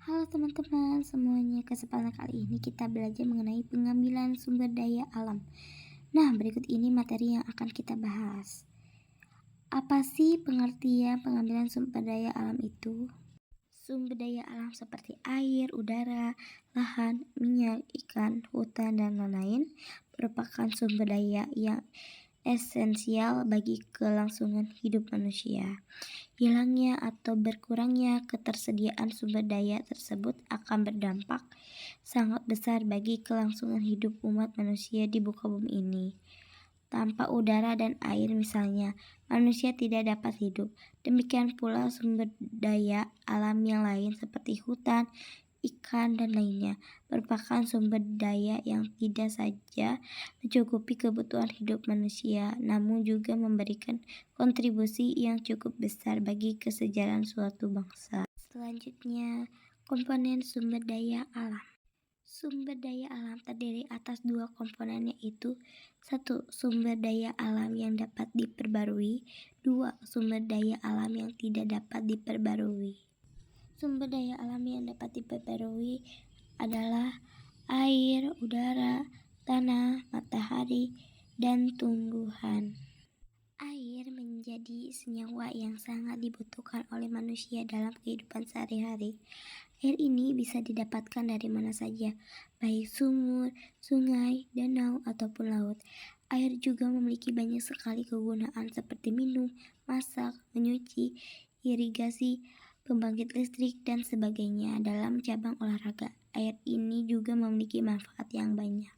Halo teman-teman semuanya, kesempatan kali ini kita belajar mengenai pengambilan sumber daya alam. Nah, berikut ini materi yang akan kita bahas. Apa sih pengertian pengambilan sumber daya alam itu? Sumber daya alam seperti air, udara, lahan, minyak, ikan, hutan, dan lain-lain merupakan sumber daya yang esensial bagi kelangsungan hidup manusia. Hilangnya atau berkurangnya ketersediaan sumber daya tersebut akan berdampak sangat besar bagi kelangsungan hidup umat manusia di muka bumi ini. Tanpa udara dan air misalnya, manusia tidak dapat hidup. Demikian pula sumber daya alam yang lain seperti hutan, ikan, dan lainnya merupakan sumber daya yang tidak saja mencukupi kebutuhan hidup manusia, namun juga memberikan kontribusi yang cukup besar bagi kesejahteraan suatu bangsa. Selanjutnya, komponen sumber daya alam. Sumber daya alam terdiri atas dua komponen, yaitu 1. Sumber daya alam yang dapat diperbarui. 2. Sumber daya alam yang tidak dapat diperbarui. Sumber daya alam yang dapat diperbarui adalah air, udara, tanah, matahari, dan tumbuhan. Air menjadi senyawa yang sangat dibutuhkan oleh manusia dalam kehidupan sehari-hari. Air ini bisa didapatkan dari mana saja, baik sumur, sungai, danau, ataupun laut. Air juga memiliki banyak sekali kegunaan seperti minum, masak, menyuci, irigasi, pembangkit listrik, dan sebagainya. Dalam cabang olahraga, air ini juga memiliki manfaat yang banyak.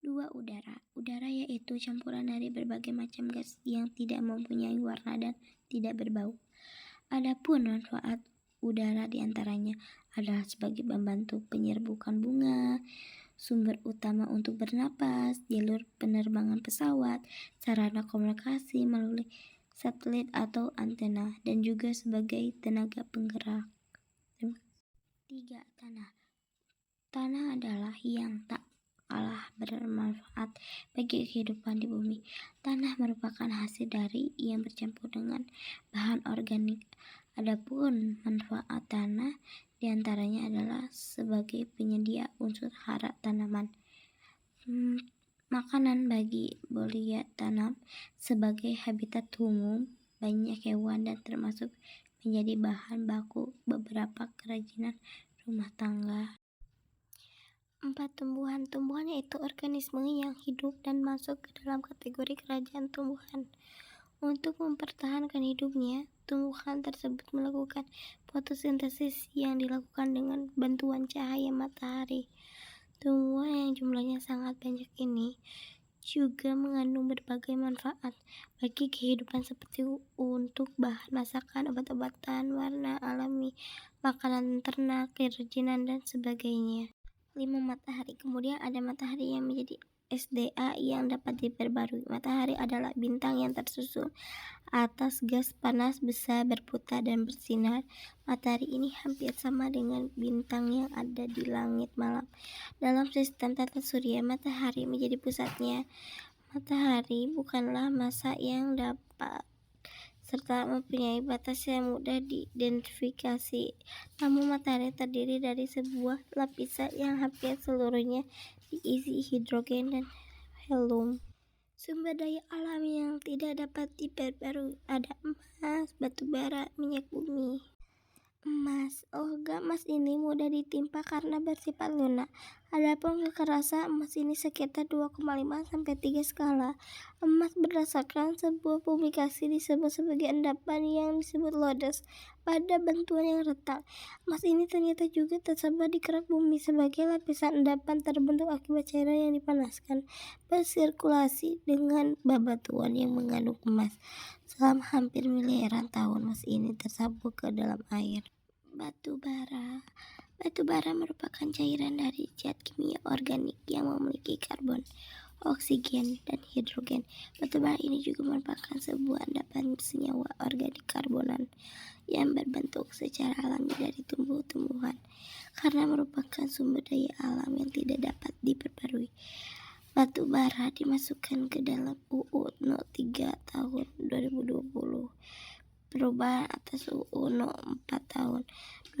2. Udara. Udara yaitu campuran dari berbagai macam gas yang tidak mempunyai warna dan tidak berbau. Adapun manfaat udara diantaranya adalah sebagai pembantu penyerbukan bunga, sumber utama untuk bernapas, jalur penerbangan pesawat, sarana komunikasi melalui satelit atau antena, dan juga sebagai tenaga penggerak. 3. Tanah. Tanah adalah yang tak kalah bermanfaat bagi kehidupan di bumi. Tanah merupakan hasil dari yang bercampur dengan bahan organik. Adapun manfaat tanah diantaranya adalah sebagai penyedia unsur hara tanaman, makanan bagi goliat tanam, sebagai habitat umum banyak hewan, dan termasuk menjadi bahan baku beberapa kerajinan rumah tangga. 4. Tumbuhan. Tumbuhan yaitu organisme yang hidup dan masuk ke dalam kategori kerajaan tumbuhan. Untuk mempertahankan hidupnya, tumbuhan tersebut melakukan fotosintesis yang dilakukan dengan bantuan cahaya matahari. Tumbuhan yang jumlahnya sangat banyak ini juga mengandung berbagai manfaat bagi kehidupan seperti untuk bahan masakan, obat-obatan, warna alami, makanan ternak, kerajinan, dan sebagainya. 5. Matahari. Kemudian ada matahari yang menjadi SDA yang dapat diperbarui. Matahari adalah bintang yang tersusun atas gas panas besar berputar dan bersinar. Matahari ini hampir sama dengan bintang yang ada di langit malam. Dalam sistem tata surya, matahari menjadi pusatnya. Matahari bukanlah massa yang dapat serta mempunyai batas yang mudah diidentifikasi. Namun matahari terdiri dari sebuah lapisan yang hampir seluruhnya diisi hidrogen dan helium. Sumber daya alam yang tidak dapat diperbarui ada emas, batu bara, minyak bumi. Emas. Logam emas ini mudah ditimpa karena bersifat lunak. Adapun kekerasan emas ini sekitar 2,5 sampai 3 skala. Emas berdasarkan sebuah publikasi disebut sebagai endapan yang disebut lodes pada bentuan yang retak. Emas ini ternyata juga tersebar di kerak bumi sebagai lapisan endapan terbentuk akibat cairan yang dipanaskan bersirkulasi dengan bebatuan yang mengandung emas. Selama hampir miliaran tahun, emas ini tersabuk ke dalam air. Batu bara. Batu bara merupakan cairan dari zat kimia organik yang memiliki karbon, oksigen, dan hidrogen. Batu bara ini juga merupakan sebuah endapan senyawa organik karbonan yang berbentuk secara alami dari tumbuh-tumbuhan. Karena merupakan sumber daya alam yang tidak dapat diperbarui, batu bara dimasukkan ke dalam UU No. 3 tahun 2020, perubahan atas UU No. 4 tahun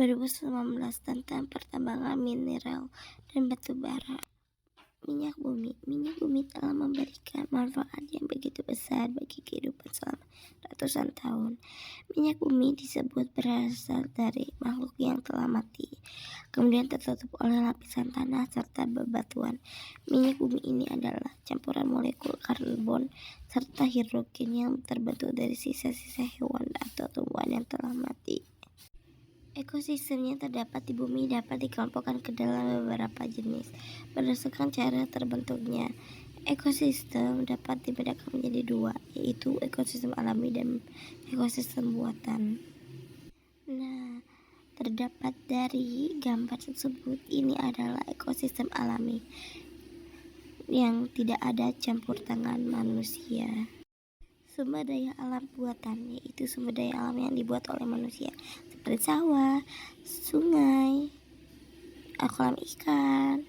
2019 tentang pertambangan mineral dan batu bara. Minyak bumi telah memberikan manfaat yang begitu besar bagi kehidupan selama ratusan tahun. Minyak bumi disebut berasal dari makhluk yang telah mati, kemudian tertutup oleh lapisan tanah serta bebatuan. Minyak bumi ini adalah campuran molekul karbon serta hidrogen yang terbentuk dari sisa-sisa hewan atau tumbuhan yang telah mati. Ekosistem yang terdapat di bumi dapat dikelompokkan ke dalam beberapa jenis. Berdasarkan cara terbentuknya, ekosistem dapat dibedakan menjadi dua, yaitu ekosistem alami dan ekosistem buatan. Nah, terdapat dari gambar tersebut, ini adalah ekosistem alami yang tidak ada campur tangan manusia. Sumber daya alam buatan, yaitu sumber daya alam yang dibuat oleh manusia, seperti sawah, sungai, kolam ikan.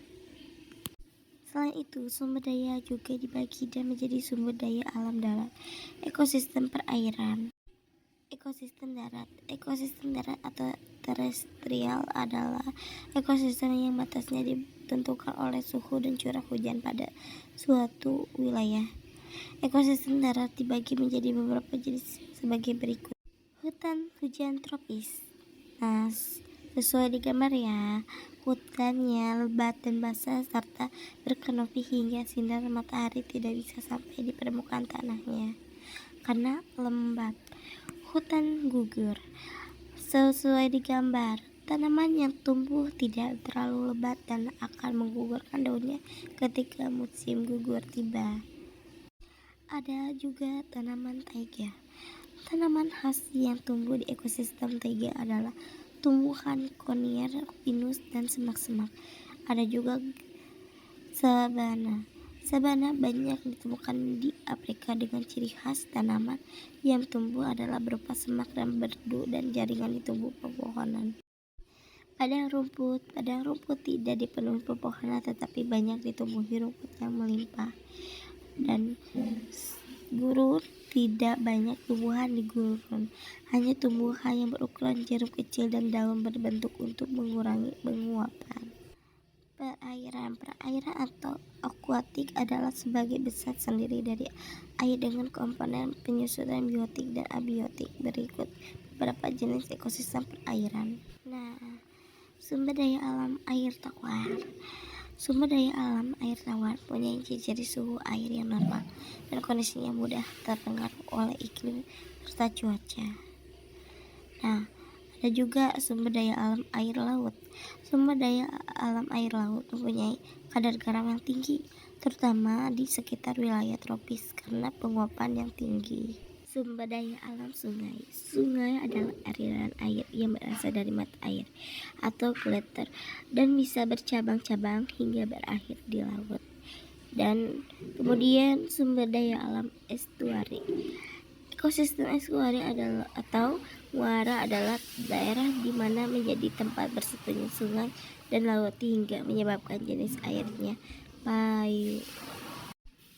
Selain itu, sumber daya juga dibagi dan menjadi sumber daya alam darat, ekosistem perairan, ekosistem darat atau terestrial adalah ekosistem yang batasnya ditentukan oleh suhu dan curah hujan pada suatu wilayah. Ekosistem darat dibagi menjadi beberapa jenis sebagai berikut. Hutan hujan tropis. Nah, sesuai di gambar ya, hutannya lebat dan basah serta berkanopi hingga sinar matahari tidak bisa sampai di permukaan tanahnya karena lembab. Hutan gugur. Sesuai di gambar, tanaman yang tumbuh tidak terlalu lebat dan akan menggugurkan daunnya ketika musim gugur tiba. Ada juga tanaman taiga. Tanaman khas yang tumbuh di ekosistem taiga adalah tumbuhan konier, pinus, dan semak-semak. Ada juga sabana. Sabana banyak ditemukan di Afrika dengan ciri khas tanaman yang tumbuh adalah berupa semak dan berdu dan jaringan di tubuh pepohonan. Padang rumput tidak dipenuhi pepohonan tetapi banyak ditumbuhi rumput yang melimpah. Dan gurun, tidak banyak tumbuhan di gurun, hanya tumbuhan yang berukuran jarum kecil dan daun berbentuk untuk mengurangi penguapan. Perairan atau akuatik adalah sebagai besar sendiri dari air dengan komponen penyusutan biotik dan abiotik. Berikut beberapa jenis ekosistem perairan. Nah, sumber daya alam air tawar. Sumber daya alam air tawar punya ciri suhu air yang normal dan kondisinya mudah terpengaruh oleh iklim serta cuaca. Nah, ada juga sumber daya alam air laut. Sumber daya alam air laut mempunyai kadar garam yang tinggi, terutama di sekitar wilayah tropis karena penguapan yang tinggi. Sumber daya alam sungai. Sungai adalah aliran air yang berasal dari mata air atau kleter dan bisa bercabang-cabang hingga berakhir di laut. Dan kemudian sumber daya alam estuari. Ekosistem estuari adalah atau muara adalah daerah di mana menjadi tempat bersatunya sungai dan laut hingga menyebabkan jenis airnya payu.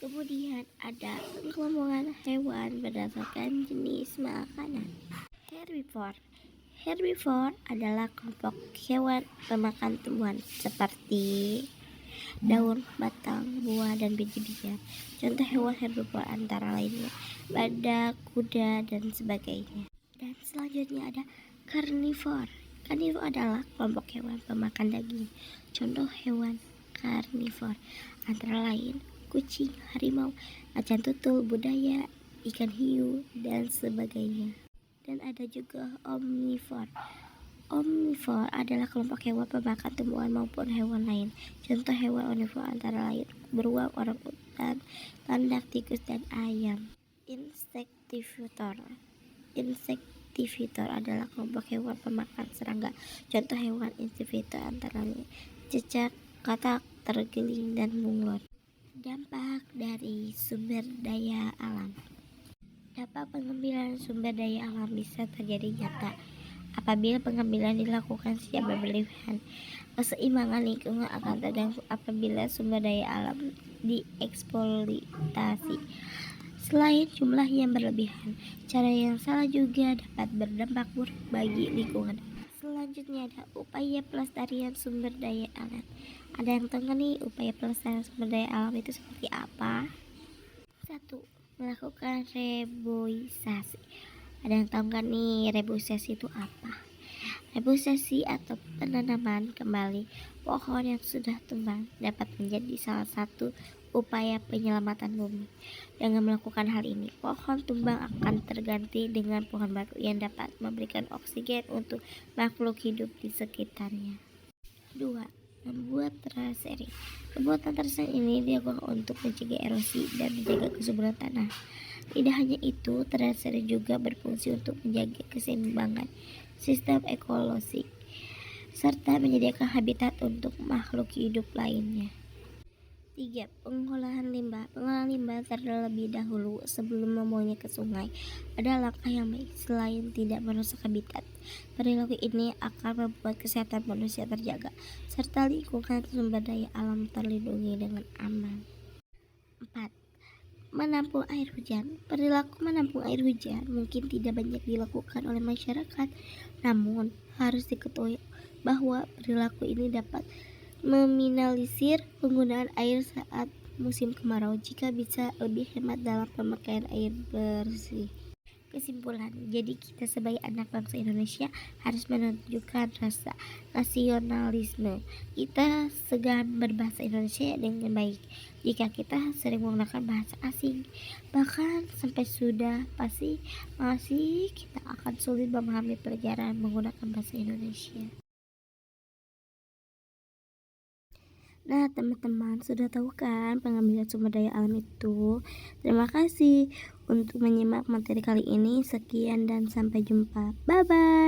Kemudian ada pengelompokan hewan berdasarkan jenis makanan. Herbivore adalah kelompok hewan pemakan tumbuhan seperti daun, batang, buah, dan biji-bijian. Contoh hewan herbivore antara lainnya badak, kuda, dan sebagainya. Dan selanjutnya ada karnivor. Karnivor adalah kelompok hewan pemakan daging. Contoh hewan karnivor antara lain kucing, harimau, macan tutul, budaya, ikan hiu, dan sebagainya. Dan ada juga omnivor. Omnivor adalah kelompok hewan pemakan tumbuhan maupun hewan lain. Contoh hewan omnivor antara lain beruang, orangutan, landak, tikus, dan ayam. Insektivitor adalah kelompok hewan pemakan serangga. Contoh hewan insektivitor antara lain cicak, katak, terenggiling, dan bunglon. Dampak dari sumber daya alam. Dampak pengambilan sumber daya alam bisa terjadi nyata apabila pengambilan dilakukan secara berlebihan. Keseimbangan lingkungan akan terganggu apabila sumber daya alam dieksploitasi. Selain jumlah yang berlebihan, cara yang salah juga dapat berdampak buruk bagi lingkungan. Selanjutnya ada upaya pelestarian sumber daya alam. Ada yang tahu nggak nih upaya pelestarian sumber daya alam itu seperti apa? 1. Melakukan reboisasi. Ada yang tahu nggak nih reboisasi itu apa? Reboisasi atau penanaman kembali pohon yang sudah tumbang dapat menjadi salah satu upaya penyelamatan bumi. Dengan melakukan hal ini, pohon tumbang akan terganti dengan pohon baru yang dapat memberikan oksigen untuk makhluk hidup di sekitarnya. 2. Membuat terasering. Pembuatan terasering ini dilakukan untuk mencegah erosi dan menjaga kesuburan tanah. Tidak hanya itu, terasering juga berfungsi untuk menjaga keseimbangan sistem ekologi serta menyediakan habitat untuk makhluk hidup lainnya. 3. Pengolahan limbah. Pengolahan limbah terlebih dahulu sebelum membuangnya ke sungai adalah langkah yang baik. Selain tidak merusak habitat, perilaku ini akan membuat kesehatan manusia terjaga serta lingkungan sumber daya alam terlindungi dengan aman. 4. Menampung air hujan. Perilaku menampung air hujan mungkin tidak banyak dilakukan oleh masyarakat, namun harus diketahui bahwa perilaku ini dapat meminimalisir penggunaan air saat musim kemarau jika bisa lebih hemat dalam pemakaian air bersih. Kesimpulan, jadi kita sebagai anak bangsa Indonesia harus menunjukkan rasa nasionalisme. Kita segan berbahasa Indonesia dengan baik. Jika kita sering menggunakan bahasa asing, bahkan sampai sudah pasti masih kita akan sulit memahami pelajaran menggunakan bahasa Indonesia. Nah, teman-teman sudah tahu kan pengambilan sumber daya alam itu? Terima kasih untuk menyimak materi kali ini. Sekian dan sampai jumpa. Bye bye.